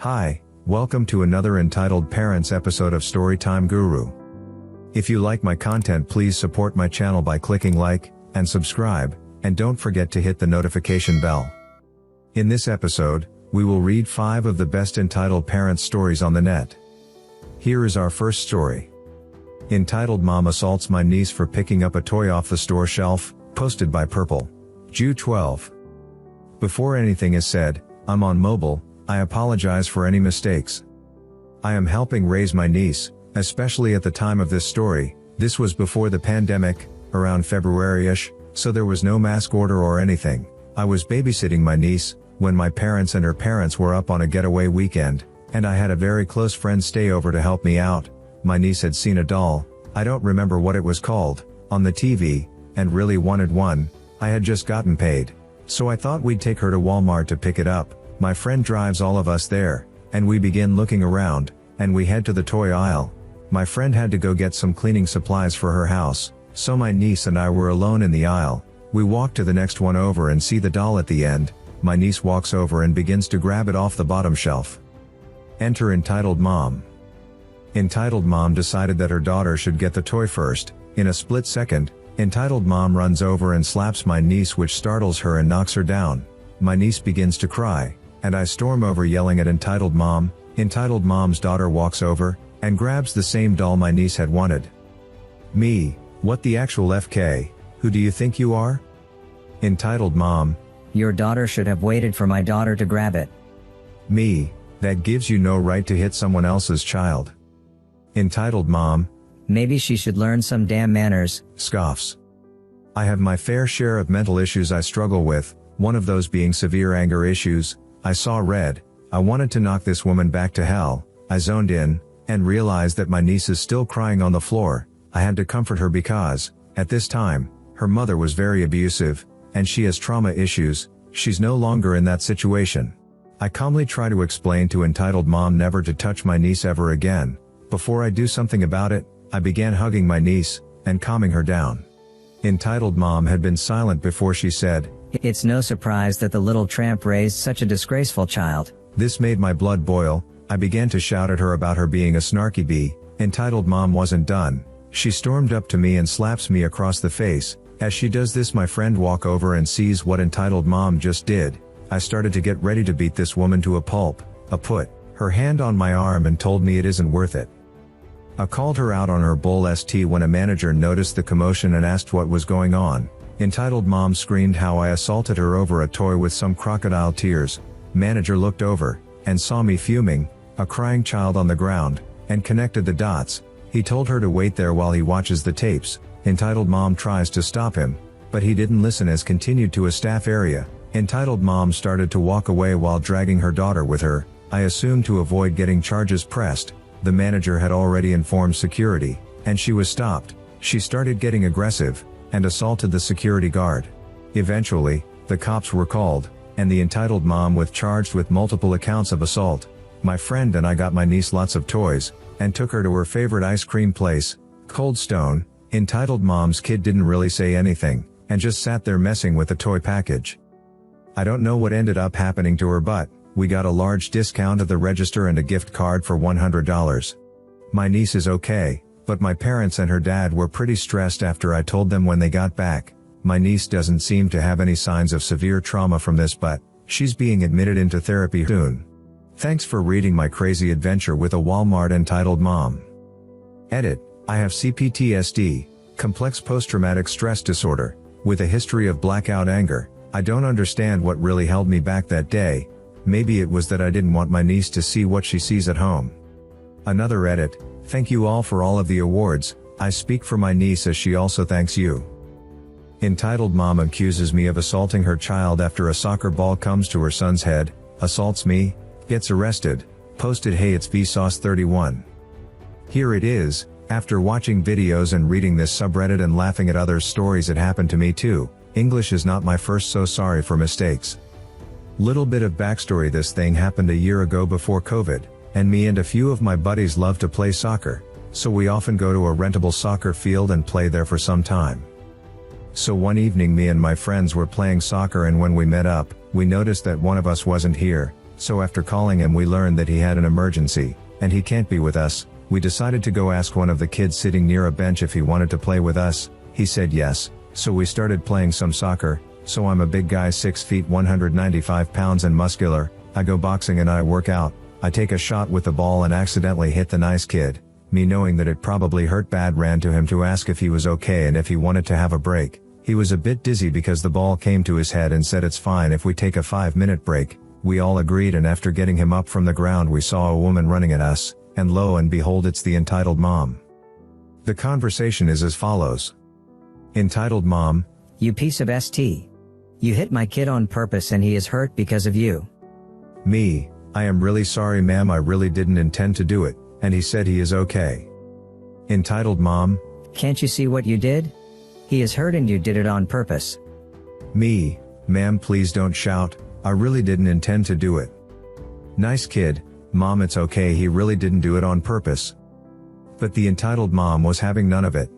Hi, welcome to another Entitled Parents episode of StorytimeGuru. If you like my content, please support my channel by clicking like and subscribe, and don't forget to hit the notification bell. In this episode, we will read 5 of the best entitled parents stories on the net. Here is our first story. Entitled Mom Assaults My Niece for Picking Up a Toy Off the Store Shelf, posted by Purple. June 12. Before anything is said, I'm on mobile. I apologize for any mistakes. I am helping raise my niece, especially at the time of this story. This was before the pandemic, around February-ish, so there was no mask order or anything. I was babysitting my niece, when my parents and her parents were up on a getaway weekend, and I had a very close friend stay over to help me out. My niece had seen a doll, I don't remember what it was called, on the TV, and really wanted one. I had just gotten paid. So I thought we'd take her to Walmart to pick it up. My friend drives all of us there, and we begin looking around, and we head to the toy aisle. My friend had to go get some cleaning supplies for her house, so my niece and I were alone in the aisle. We walk to the next one over and see the doll at the end. My niece walks over and begins to grab it off the bottom shelf. Enter Entitled Mom. Entitled Mom decided that her daughter should get the toy first. In a split second, Entitled Mom runs over and slaps my niece, which startles her and knocks her down. My niece begins to cry, and I storm over yelling at Entitled Mom. Entitled Mom's daughter walks over, and grabs the same doll my niece had wanted. Me, what the actual FK, who do you think you are? Entitled Mom. Your daughter should have waited for my daughter to grab it. Me, that gives you no right to hit someone else's child. Entitled Mom. Maybe she should learn some damn manners. Scoffs. I have my fair share of mental issues I struggle with, one of those being severe anger issues. I saw red. I wanted to knock this woman back to hell. I zoned in, and realized that my niece is still crying on the floor. I had to comfort her because, at this time, her mother was very abusive, and she has trauma issues. She's no longer in that situation. I calmly try to explain to Entitled Mom never to touch my niece ever again. Before I do something about it, I began hugging my niece, and calming her down. Entitled Mom had been silent before she said, "It's no surprise that the little tramp raised such a disgraceful child." This made my blood boil. I began to shout at her about her being a snarky bee. Entitled Mom wasn't done. She stormed up to me and slaps me across the face. As she does this, my friend walk over and sees what Entitled Mom just did. I started to get ready to beat this woman to a pulp. I put her hand on my arm and told me it isn't worth it. I called her out on her bull st when a manager noticed the commotion and asked what was going on. Entitled Mom screamed how I assaulted her over a toy with some crocodile tears. Manager looked over, and saw me fuming, a crying child on the ground, and connected the dots. He told her to wait there while he watches the tapes. Entitled Mom tries to stop him, but he didn't listen as continued to a staff area. Entitled Mom started to walk away while dragging her daughter with her. I assumed to avoid getting charges pressed. The manager had already informed security, and she was stopped. She started getting aggressive, and assaulted the security guard. Eventually, the cops were called, and the Entitled Mom was charged with multiple accounts of assault. My friend and I got my niece lots of toys, and took her to her favorite ice cream place, Cold Stone. Entitled Mom's kid didn't really say anything, and just sat there messing with the toy package. I don't know what ended up happening to her, but we got a large discount at the register and a gift card for $100. My niece is okay, but my parents and her dad were pretty stressed after I told them when they got back. My niece doesn't seem to have any signs of severe trauma from this, but she's being admitted into therapy soon. Thanks for reading my crazy adventure with a Walmart Entitled Mom. Edit. I have CPTSD, complex post-traumatic stress disorder, with a history of blackout anger. I don't understand what really held me back that day. Maybe it was that I didn't want my niece to see what she sees at home. Another edit. Thank you all for all of the awards. I speak for my niece as she also thanks you. Entitled Mom accuses me of assaulting her child after a soccer ball comes to her son's head, assaults me, gets arrested, posted hey it's Vsauce31. Here it is. After watching videos and reading this subreddit and laughing at others' stories, it happened to me too. English is not my first, so sorry for mistakes. Little bit of backstory: this thing happened a year ago before COVID, and me and a few of my buddies love to play soccer, so we often go to a rentable soccer field and play there for some time. So one evening me and my friends were playing soccer, and when we met up, we noticed that one of us wasn't here. so after calling him we learned that he had an emergency, and he can't be with us. We decided to go ask one of the kids sitting near a bench if he wanted to play with us. He said yes, so we started playing some soccer. So I'm a big guy, 6 feet 195 pounds and muscular. I go boxing and I work out. I take a shot with the ball and accidentally hit the nice kid. Me, knowing that it probably hurt bad, ran to him to ask if he was okay and if he wanted to have a break. He was a bit dizzy because the ball came to his head and said it's fine if we take a 5-minute break. We all agreed, and after getting him up from the ground we saw a woman running at us, and lo and behold, it's the entitled mom. The conversation is as follows. Entitled mom: You piece of ST. You hit my kid on purpose and he is hurt because of you. Me: I am really sorry ma'am, I really didn't intend to do it, and he said he is okay. Entitled mom: Can't you see what you did? He is hurt and you did it on purpose. Me: Ma'am, please don't shout, I really didn't intend to do it. Nice kid: Mom, it's okay, he really didn't do it on purpose. But the entitled mom was having none of it.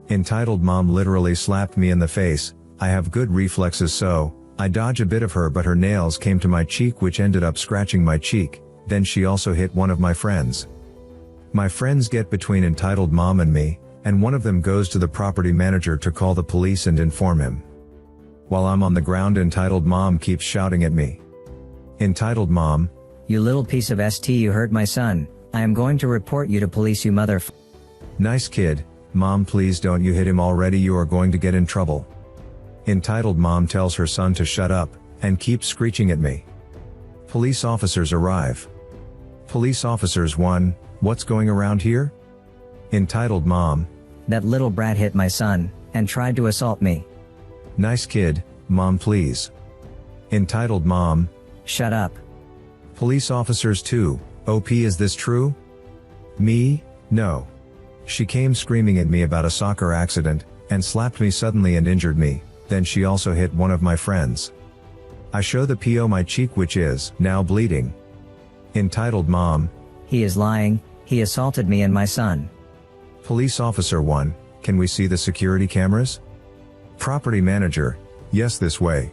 Entitled mom literally slapped me in the face. I have good reflexes, so I dodge a bit of her, but her nails came to my cheek, which ended up scratching my cheek. Then she also hit one of my friends. My friends get between entitled mom and me, and one of them goes to the property manager to call the police and inform him. While I'm on the ground, entitled mom keeps shouting at me. Entitled mom: You little piece of ST, you hurt my son. I am going to report you to police, you mother. Nice kid: Mom, please don't you hit him already, you are going to get in trouble. Entitled mom tells her son to shut up, and keeps screeching at me. Police officers arrive. Police officers 1: What's going around here? Entitled mom: That little brat hit my son, and tried to assault me. Nice kid: Mom, please. Entitled mom: Shut up. Police officers 2: OP, is this true? Me: No. She came screaming at me about a soccer accident, and slapped me suddenly and injured me. Then she also hit one of my friends. I show the PO my cheek, which is now bleeding. Entitled mom: He is lying, he assaulted me and my son. Police officer 1: Can we see the security cameras? Property manager: Yes, this way.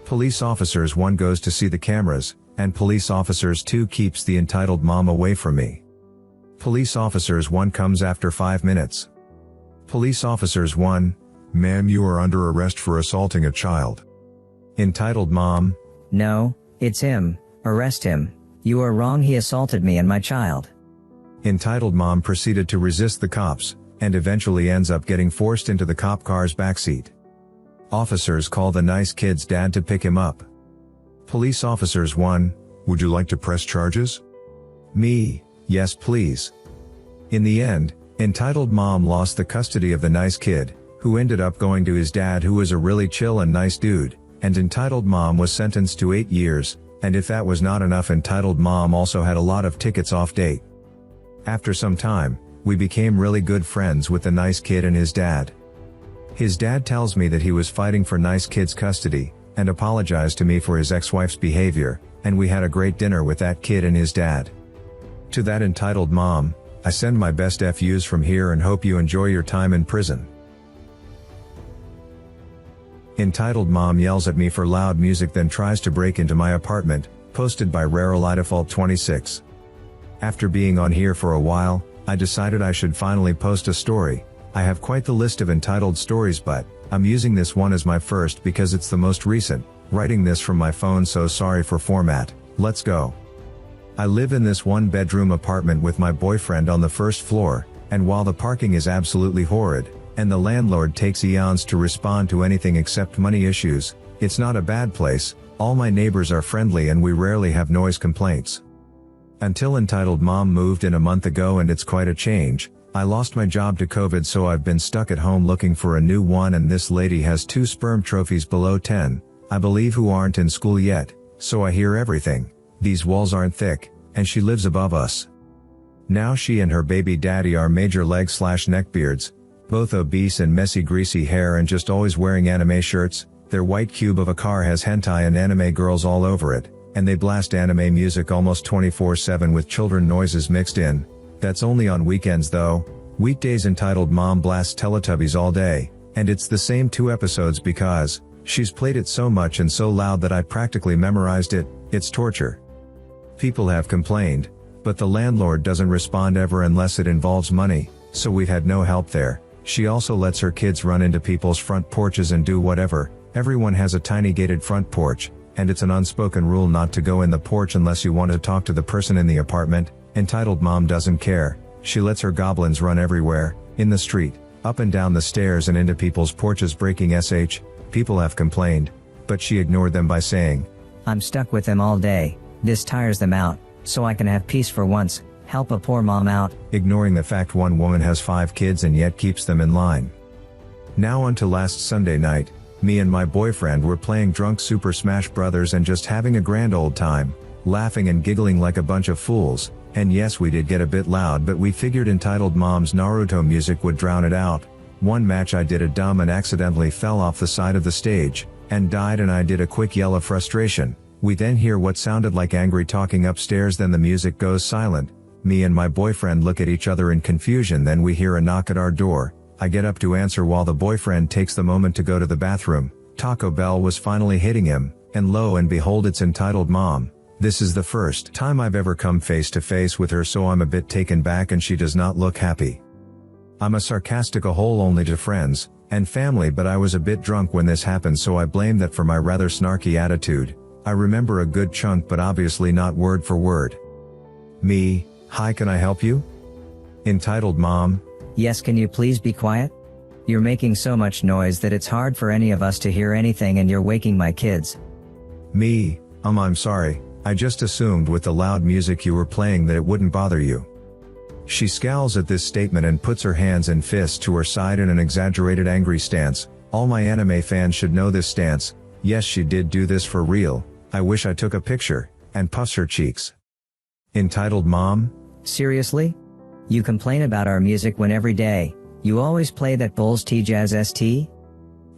Police officers 1 goes to see the cameras, and police officers 2 keeps the entitled mom away from me. Police officers 1 comes after 5 minutes. Police officers 1: Ma'am, you are under arrest for assaulting a child. Entitled mom: No, it's him, arrest him. You are wrong, he assaulted me and my child. Entitled mom proceeded to resist the cops, and eventually ends up getting forced into the cop car's backseat. Officers call the nice kid's dad to pick him up. Police officers 1: Would you like to press charges? Me: Yes, please. In the end, entitled mom lost the custody of the nice kid, who ended up going to his dad, who was a really chill and nice dude, and entitled mom was sentenced to 8 years, and if that was not enough, entitled mom also had a lot of tickets off date. After some time, we became really good friends with the nice kid and his dad. His dad tells me that he was fighting for nice kid's custody, and apologized to me for his ex-wife's behavior, and we had a great dinner with that kid and his dad. To that entitled mom, I send my best FUs from here and hope you enjoy your time in prison. Entitled mom yells at me for loud music, then tries to break into my apartment. Posted by RareLidefault26. After being on here for a while, I decided I should finally post a story. I have quite the list of entitled stories, but I'm using this one as my first because it's the most recent. Writing this from my phone, so sorry for format. Let's go. I live in this 1-bedroom apartment with my boyfriend on the first floor, and while the parking is absolutely horrid, and the landlord takes eons to respond to anything except money issues, it's not a bad place. All my neighbors are friendly and we rarely have noise complaints. Until entitled mom moved in a month ago, and it's quite a change. I lost my job to COVID, so I've been stuck at home looking for a new one, and this lady has 2 sperm trophies below 10, I believe, who aren't in school yet, so I hear everything. These walls aren't thick, and she lives above us. Now she and her baby daddy are major leg/neckbeards, both obese and messy greasy hair and just always wearing anime shirts. Their white cube of a car has hentai and anime girls all over it, and they blast anime music almost 24/7 with children noises mixed in. That's only on weekends though. Weekdays entitled mom blasts Teletubbies all day, and it's the same 2 episodes because she's played it so much and so loud that I practically memorized it. It's torture. People have complained, but the landlord doesn't respond ever unless it involves money, so we've had no help there. She also lets her kids run into people's front porches and do whatever. Everyone has a tiny gated front porch, and it's an unspoken rule not to go in the porch unless you want to talk to the person in the apartment. Entitled mom doesn't care. She lets her goblins run everywhere, in the street, up and down the stairs and into people's porches breaking sh. People have complained, but she ignored them by saying, I'm stuck with them all day, this tires them out, so I can have peace for once, help a poor mom out. Ignoring the fact one woman has 5 kids and yet keeps them in line. Now on to last Sunday night, me and my boyfriend were playing drunk Super Smash Brothers and just having a grand old time, laughing and giggling like a bunch of fools, and yes we did get a bit loud but we figured Entitled Mom's Naruto music would drown it out. One match I did a dumb and accidentally fell off the side of the stage, and died and I did a quick yell of frustration. We then hear what sounded like angry talking upstairs, then the music goes silent. Me and my boyfriend look at each other in confusion, then we hear a knock at our door. I get up to answer while the boyfriend takes the moment to go to the bathroom. Taco Bell was finally hitting him, and lo and behold it's Entitled Mom. This is the first time I've ever come face to face with her, so I'm a bit taken back and she does not look happy. I'm a sarcastic a-hole only to friends and family, but I was a bit drunk when this happened, so I blame that for my rather snarky attitude. I remember a good chunk but obviously not word for word. Me, hi, can I help you? Entitled Mom. Yes, can you please be quiet? You're making so much noise that it's hard for any of us to hear anything and you're waking my kids. Me, I'm sorry, I just assumed with the loud music you were playing that it wouldn't bother you. She scowls at this statement and puts her hands and fists to her side in an exaggerated angry stance. All my anime fans should know this stance. Yes, she did do this for real. I wish I took a picture, and puffs her cheeks. Entitled Mom? Seriously? You complain about our music when every day, you always play that Bulls T-Jazz ST?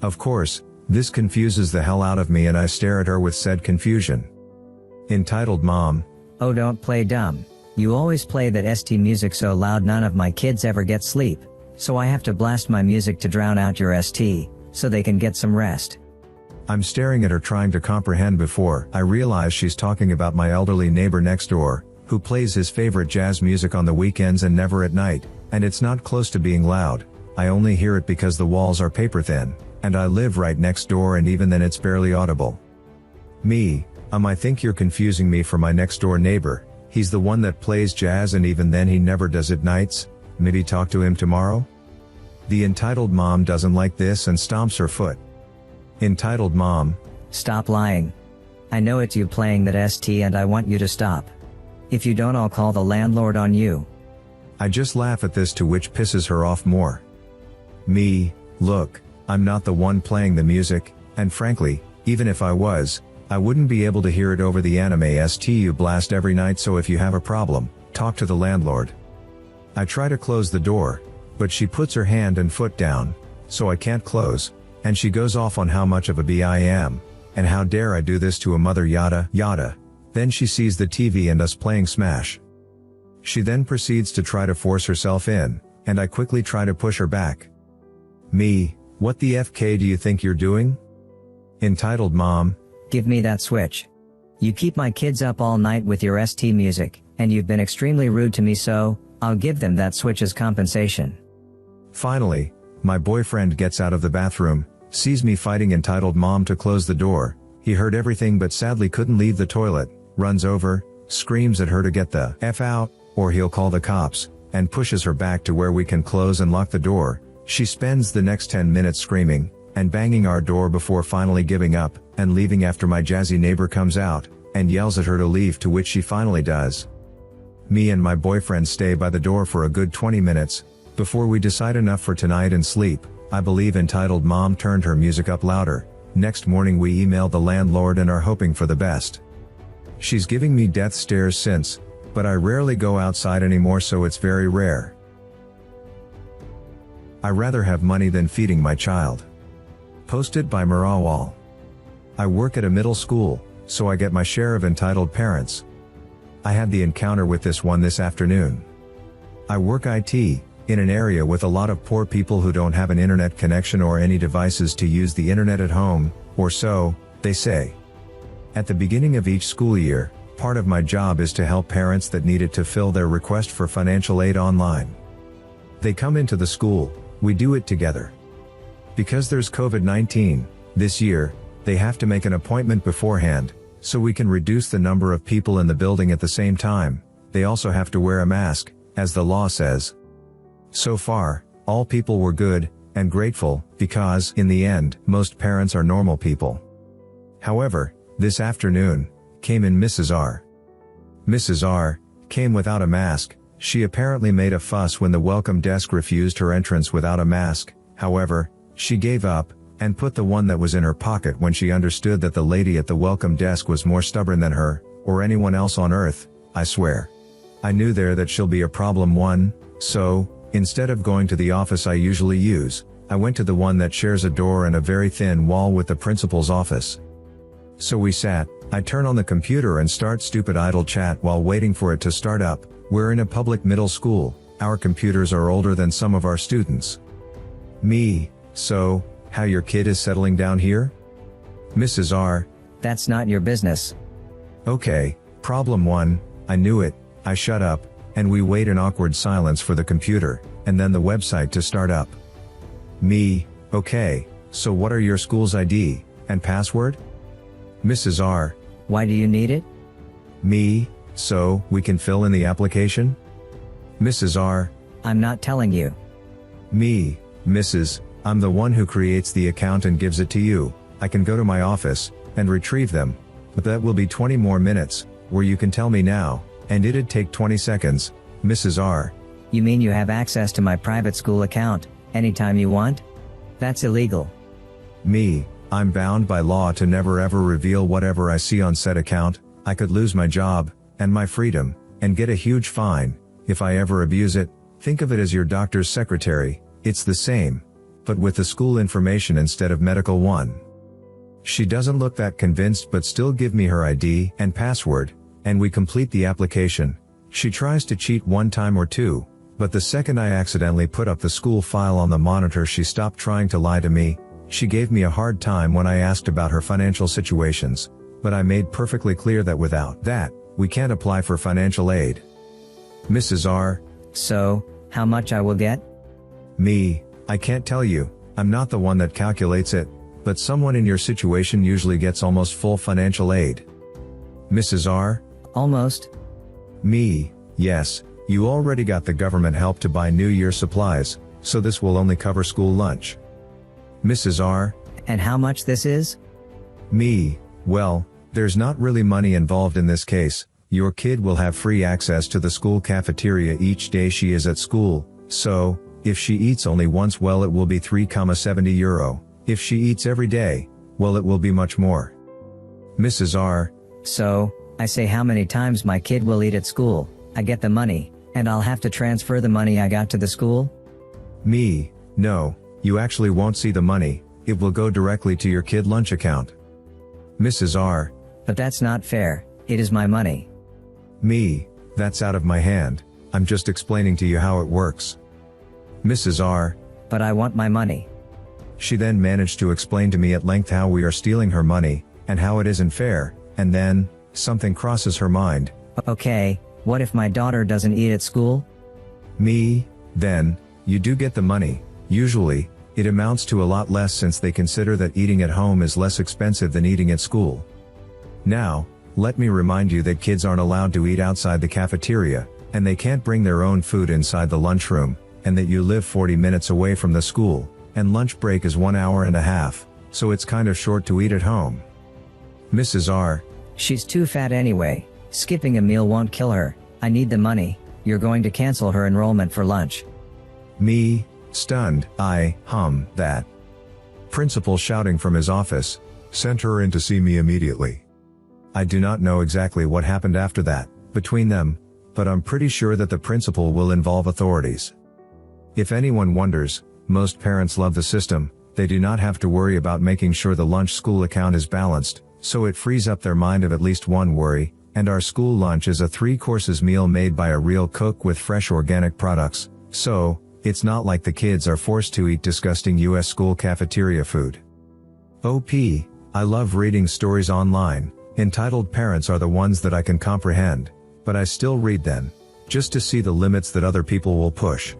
Of course, this confuses the hell out of me and I stare at her with said confusion. Entitled Mom. Oh, don't play dumb. You always play that ST music so loud none of my kids ever get sleep, so I have to blast my music to drown out your ST, so they can get some rest. I'm staring at her trying to comprehend before I realize she's talking about my elderly neighbor next door, who plays his favorite jazz music on the weekends and never at night, and it's not close to being loud. I only hear it because the walls are paper thin, and I live right next door and even then it's barely audible. Me, I think you're confusing me for my next door neighbor. He's the one that plays jazz and even then he never does it nights. Maybe talk to him tomorrow? The Entitled Mom doesn't like this and stomps her foot. Entitled Mom. Stop lying. I know it's you playing that ST and I want you to stop. If you don't, I'll call the landlord on you. I just laugh at this, to which pisses her off more. Me, look, I'm not the one playing the music, and frankly, even if I was, I wouldn't be able to hear it over the anime ST you blast every night, so if you have a problem, talk to the landlord. I try to close the door, but she puts her hand and foot down, so I can't close, and she goes off on how much of a B I am, and how dare I do this to a mother, yada yada. Then she sees the TV and us playing Smash. She then proceeds to try to force herself in, and I quickly try to push her back. Me, what the FK do you think you're doing? Entitled Mom. Give me that Switch. You keep my kids up all night with your ST music, and you've been extremely rude to me, so I'll give them that Switch as compensation. Finally, my boyfriend gets out of the bathroom, sees me fighting Entitled Mom to close the door. He heard everything but sadly couldn't leave the toilet, runs over, screams at her to get the F out, or he'll call the cops, and pushes her back to where we can close and lock the door. She spends the next 10 minutes screaming and banging our door before finally giving up and leaving after my jazzy neighbor comes out and yells at her to leave, to which she finally does. Me and my boyfriend stay by the door for a good 20 minutes before we decide enough for tonight and sleep. I believe Entitled Mom turned her music up louder. Next morning we email the landlord and are hoping for the best. She's giving me death stares since, but I rarely go outside anymore, so it's very rare. I rather have money than feeding my child. Posted by Mirawal. I work at a middle school, so I get my share of entitled parents. I had the encounter with this one this afternoon. I work IT, in an area with a lot of poor people who don't have an internet connection or any devices to use the internet at home, or so they say. At the beginning of each school year, part of my job is to help parents that need it to fill their request for financial aid online. They come into the school, we do it together. Because there's COVID-19, this year, they have to make an appointment beforehand, so we can reduce the number of people in the building at the same time. They also have to wear a mask, as the law says. So far, all people were good, and grateful, because, in the end, most parents are normal people. However, this afternoon, came in Mrs. R. Mrs. R. came without a mask. She apparently made a fuss when the welcome desk refused her entrance without a mask. However, she gave up, and put the one that was in her pocket when she understood that the lady at the welcome desk was more stubborn than her, or anyone else on earth, I swear. I knew there that she'll be a problem one, so, instead of going to the office I usually use, I went to the one that shares a door and a very thin wall with the principal's office. So we sat, I turn on the computer and start stupid idle chat while waiting for it to start up. We're in a public middle school, our computers are older than some of our students. Me, so, how your kid is settling down here? Mrs. R. That's not your business. Okay, problem one, I knew it, I shut up, and we wait in awkward silence for the computer, and then the website to start up. Me, okay, so what are your school's ID, and password? Mrs. R. Why do you need it? Me, so, we can fill in the application? Mrs. R. I'm not telling you. Me, Mrs., I'm the one who creates the account and gives it to you. I can go to my office, and retrieve them. But that will be 20 more minutes, where you can tell me now, and it'd take 20 seconds, Mrs. R. You mean you have access to my private school account, anytime you want? That's illegal. Me, I'm bound by law to never ever reveal whatever I see on said account. I could lose my job, and my freedom, and get a huge fine, if I ever abuse it. Think of it as your doctor's secretary, it's the same, but with the school information instead of medical one. She doesn't look that convinced but still give me her ID and password, and we complete the application. She tries to cheat one time or two, but the second I accidentally put up the school file on the monitor she stopped trying to lie to me. She gave me a hard time when I asked about her financial situations, but I made perfectly clear that without that, we can't apply for financial aid. Mrs. R. So, how much I will get? Me, I can't tell you, I'm not the one that calculates it, but someone in your situation usually gets almost full financial aid. Mrs. R. Almost. Me, yes, you already got the government help to buy New Year supplies, so this will only cover school lunch. Mrs. R. And how much this is? Me, well, there's not really money involved in this case. Your kid will have free access to the school cafeteria each day she is at school, so, if she eats only once, well, it will be €3.70. If she eats every day, well, it will be much more. Mrs. R. So, I say how many times my kid will eat at school, I get the money, and I'll have to transfer the money I got to the school? Me, no, you actually won't see the money, it will go directly to your kid lunch account. Mrs. R. But that's not fair, it is my money. Me, that's out of my hand, I'm just explaining to you how it works. Mrs. R. But I want my money. She then managed to explain to me at length how we are stealing her money, and how it isn't fair, and then, something crosses her mind. Okay, what if my daughter doesn't eat at school? Me, then, you do get the money. Usually, it amounts to a lot less since they consider that eating at home is less expensive than eating at school. Now, let me remind you that kids aren't allowed to eat outside the cafeteria, and they can't bring their own food inside the lunchroom, and that you live 40 minutes away from the school, and lunch break is 1 hour and a half, so it's kind of short to eat at home. Mrs. R. She's too fat anyway, skipping a meal won't kill her, I need the money, you're going to cancel her enrollment for lunch. Me, stunned, that. Principal shouting from his office, sent her in to see me immediately. I do not know exactly what happened after that, between them, but I'm pretty sure that the principal will involve authorities. If anyone wonders, most parents love the system, they do not have to worry about making sure the lunch school account is balanced, so it frees up their mind of at least one worry, and our school lunch is a 3-courses meal made by a real cook with fresh organic products, so, it's not like the kids are forced to eat disgusting US school cafeteria food. OP, I love reading stories online, Entitled parents are the ones that I can comprehend, but I still read them, just to see the limits that other people will push.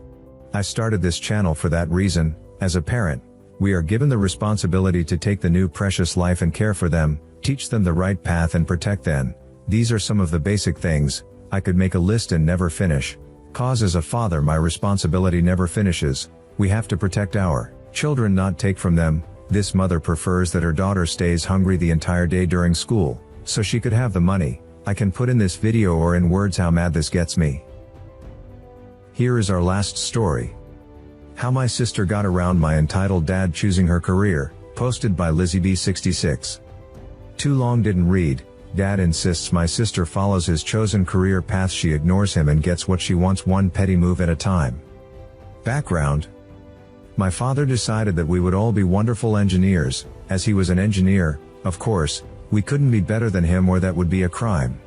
I started this channel for that reason. As a parent, we are given the responsibility to take the new precious life and care for them, teach them the right path and protect them. These are some of the basic things. I could make a list and never finish. Cause as a father my responsibility never finishes. We have to protect our children, not take from them. This mother prefers that her daughter stays hungry the entire day during school, so she could have the money. I can put in this video or in words how mad this gets me. Here is our last story. How my sister got around my entitled dad choosing her career, posted by LizzieB66. Too long didn't read. Dad insists my sister follows his chosen career path. She ignores him and gets what she wants, one petty move at a time. Background. My father decided that we would all be wonderful engineers. As he was an engineer, of course, we couldn't be better than him or that would be a crime.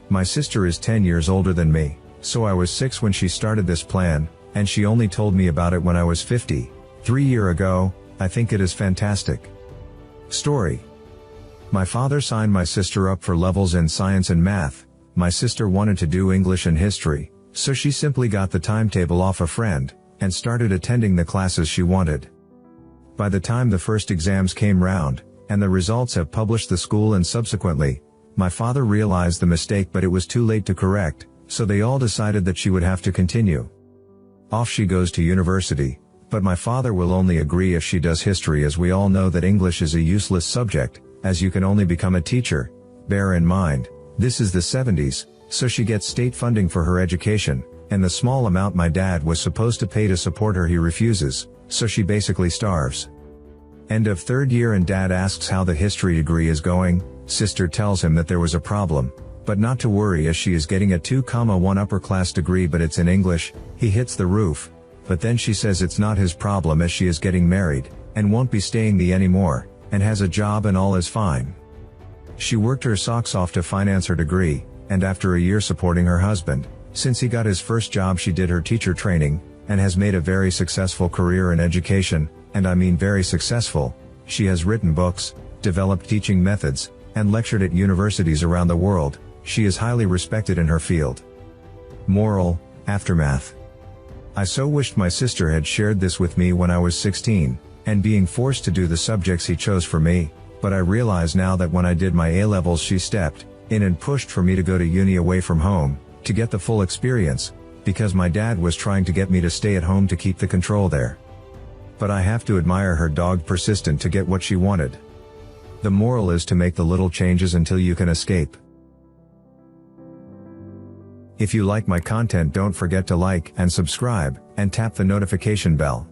My sister is 10 years older than me, so I was 6 when she started this plan, and she only told me about it when I was 50. 3 years ago. I think it is fantastic. Story. My father signed my sister up for levels in science and math. My sister wanted to do English and history, so she simply got the timetable off a friend, and started attending the classes she wanted. By the time the first exams came round, and the results have published the school and subsequently, my father realized the mistake, but it was too late to correct, so they all decided that she would have to continue. Off she goes to university, but my father will only agree if she does history, as we all know that English is a useless subject, as you can only become a teacher. Bear in mind, this is the 70s, so she gets state funding for her education, and the small amount my dad was supposed to pay to support her he refuses, so she basically starves. End of 3rd year and dad asks how the history degree is going. Sister tells him that there was a problem, but not to worry as she is getting a 2,1 upper class degree, but it's in English. He hits the roof, but then she says it's not his problem as she is getting married, and won't be staying the anymore, and has a job and all is fine. She worked her socks off to finance her degree, and after a year supporting her husband, since he got his first job she did her teacher training, and has made a very successful career in education, and I mean very successful. She has written books, developed teaching methods, and lectured at universities around the world. She is highly respected in her field. Moral, aftermath. I so wished my sister had shared this with me when I was 16, and being forced to do the subjects he chose for me, but I realize now that when I did my A-levels she stepped in and pushed for me to go to uni away from home, to get the full experience, because my dad was trying to get me to stay at home to keep the control there. But I have to admire her dogged persistence to get what she wanted. The moral is to make the little changes until you can escape. If you like my content, don't forget to like and subscribe, and tap the notification bell.